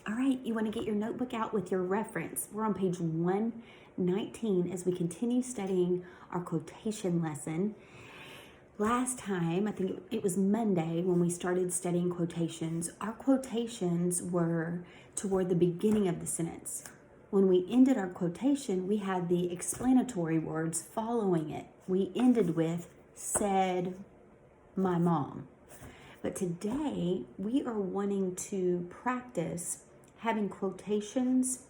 All right, you want to get your notebook out with your reference. We're on page 119 as we continue studying our quotation lesson. Last time, I think it was Monday when we started studying quotations, our quotations were toward the beginning of the sentence. When we ended our quotation, we had the explanatory words following it. We ended with, said my mom. But today, we are wanting to practice having quotations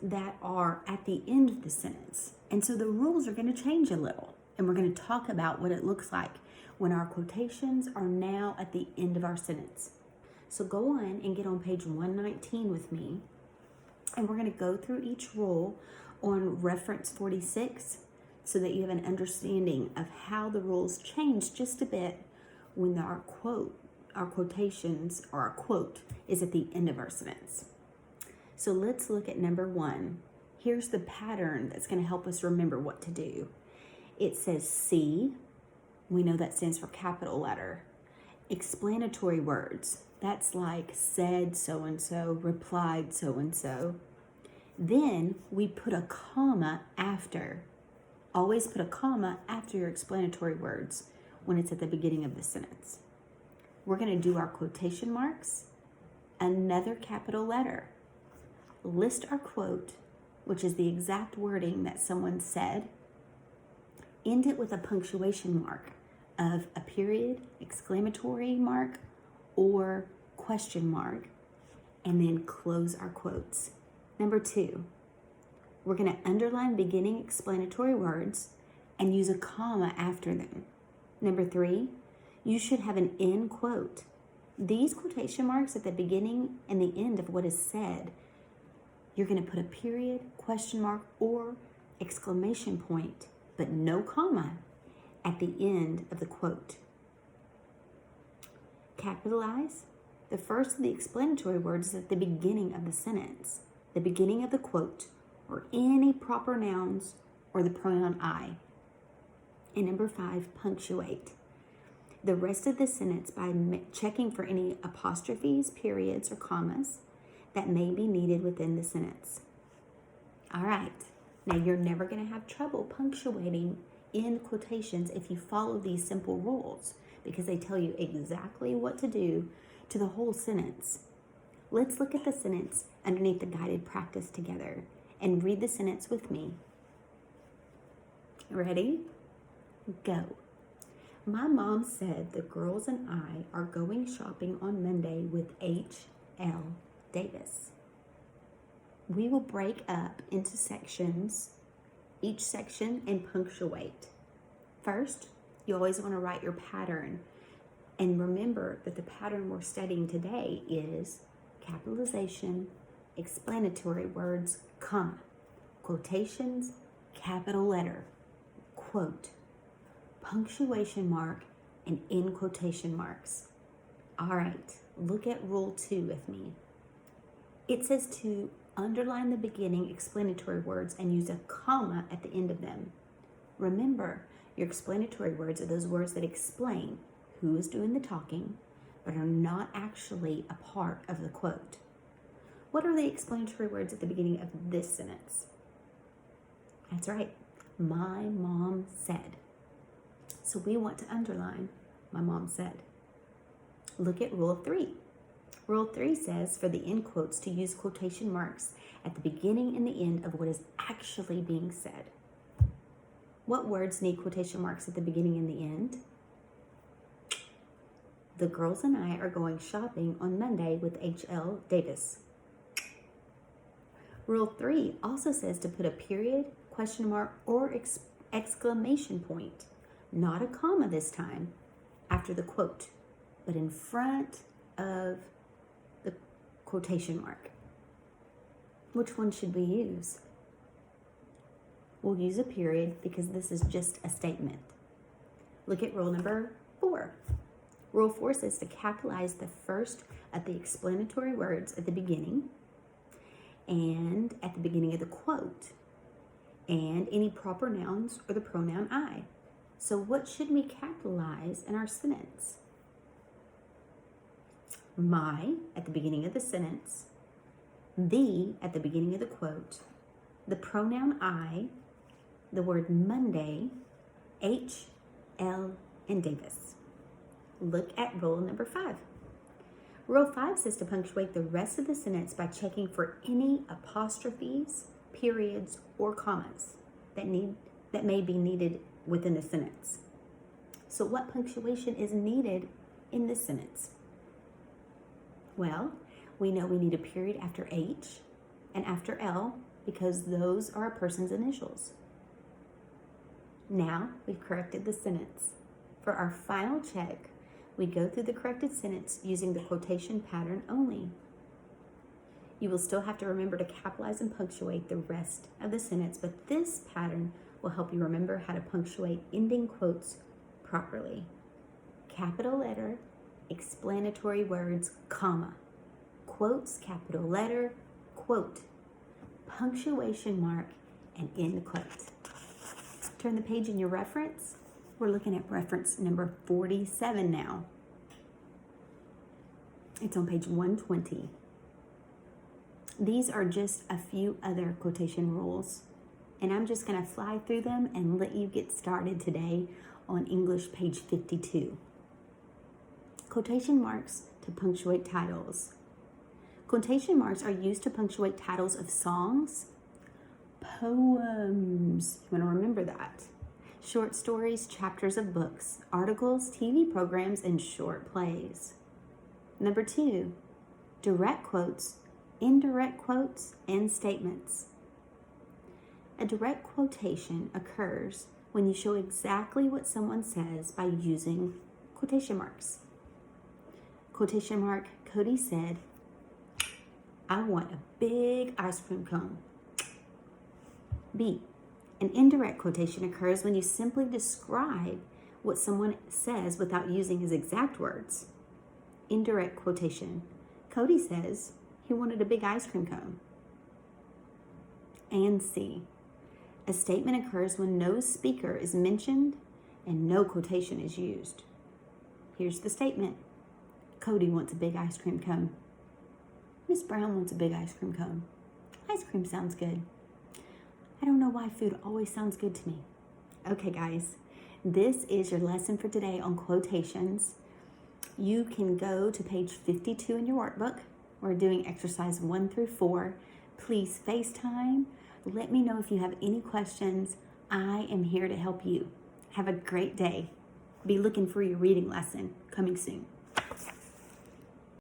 that are at the end of the sentence. And so the rules are going to change a little. And we're going to talk about what it looks like when our quotations are now at the end of our sentence. So go on and get on page 119 with me. And we're going to go through each rule on reference 46 so that you have an understanding of how the rules change just a bit when our quotations or our quote is at the end of our sentence. So let's look at number 1. Here's the pattern that's going to help us remember what to do. It says C. We know that stands for capital letter. Explanatory words. That's like said so-and-so, replied so-and-so. Then we put a comma after. Always put a comma after your explanatory words when it's at the beginning of the sentence. We're going to do our quotation marks, another capital letter. List our quote, which is the exact wording that someone said. End it with a punctuation mark of a period, exclamatory mark, or question mark, and then close our quotes. Number 2, we're going to underline beginning explanatory words and use a comma after them. Number 3, you should have an end quote. These quotation marks at the beginning and the end of what is said, you're going to put a period, question mark, or exclamation point, but no comma at the end of the quote. Capitalize. The first of the explanatory words is at the beginning of the sentence, the beginning of the quote, or any proper nouns or the pronoun I. And number 5, punctuate. The rest of the sentence by checking for any apostrophes, periods, or commas that may be needed within the sentence. All right. Now, you're never going to have trouble punctuating in quotations if you follow these simple rules because they tell you exactly what to do to the whole sentence. Let's look at the sentence underneath the guided practice together and read the sentence with me. Ready? Go. My mom said the girls and I are going shopping on Monday with H.L. Davis. We will break up into sections, each section, and punctuate. First, you always want to write your pattern. And remember that the pattern we're studying today is capitalization, explanatory words, comma, quotations, capital letter, quote, punctuation mark, and end quotation marks. All right, look at rule 2 with me. It says to underline the beginning explanatory words and use a comma at the end of them. Remember, your explanatory words are those words that explain who is doing the talking, but are not actually a part of the quote. What are the explanatory words at the beginning of this sentence? That's right, my mom said. So we want to underline my mom said. Look at rule 3. Rule 3 says for the end quotes to use quotation marks at the beginning and the end of what is actually being said. What words need quotation marks at the beginning and the end? The girls and I are going shopping on Monday with H.L. Davis. Rule 3 also says to put a period, question mark, or exclamation point, not a comma this time, after the quote, but in front of the quotation mark. Which one should we use? We'll use a period because this is just a statement. Look at rule number 4. Rule 4 says to capitalize the first of the explanatory words at the beginning and at the beginning of the quote and any proper nouns or the pronoun I. So what should we capitalize in our sentence? My at the beginning of the sentence the at the beginning of the quote, the pronoun I, the word Monday, H, L, and Davis. Look at rule number 5. Rule 5 says to punctuate the rest of the sentence by checking for any apostrophes, periods, or commas that may be needed within the sentence. So what punctuation is needed in this sentence? Well, we know we need a period after H and after L because those are a person's initials. Now we've corrected the sentence. For our final check, we go through the corrected sentence using the quotation pattern only. You will still have to remember to capitalize and punctuate the rest of the sentence, but this pattern will help you remember how to punctuate ending quotes properly. Capital letter, explanatory words, comma. Quotes, capital letter, quote. Punctuation mark, and end the quote. Turn the page in your reference. We're looking at reference number 47 now. It's on page 120. These are just a few other quotation rules, and I'm just going to fly through them and let you get started today on English page 52. Quotation marks to punctuate titles. Quotation marks are used to punctuate titles of songs, poems, you want to remember that, short stories, chapters of books, articles, TV programs, and short plays. Number 2, direct quotes, indirect quotes, and statements. A direct quotation occurs when you show exactly what someone says by using quotation marks. Quotation mark, Cody said, I want a big ice cream cone. B, an indirect quotation occurs when you simply describe what someone says without using his exact words. Indirect quotation. Cody says he wanted a big ice cream cone. And C, a statement occurs when no speaker is mentioned and no quotation is used. Here's the statement. Cody wants a big ice cream cone. Miss Brown wants a big ice cream cone. Ice cream sounds good. I don't know why food always sounds good to me. Okay, guys, this is your lesson for today on quotations. You can go to page 52 in your workbook. We're doing exercise 1 through 4. Please FaceTime. Let me know if you have any questions. I am here to help you. Have a great day. Be looking for your reading lesson coming soon.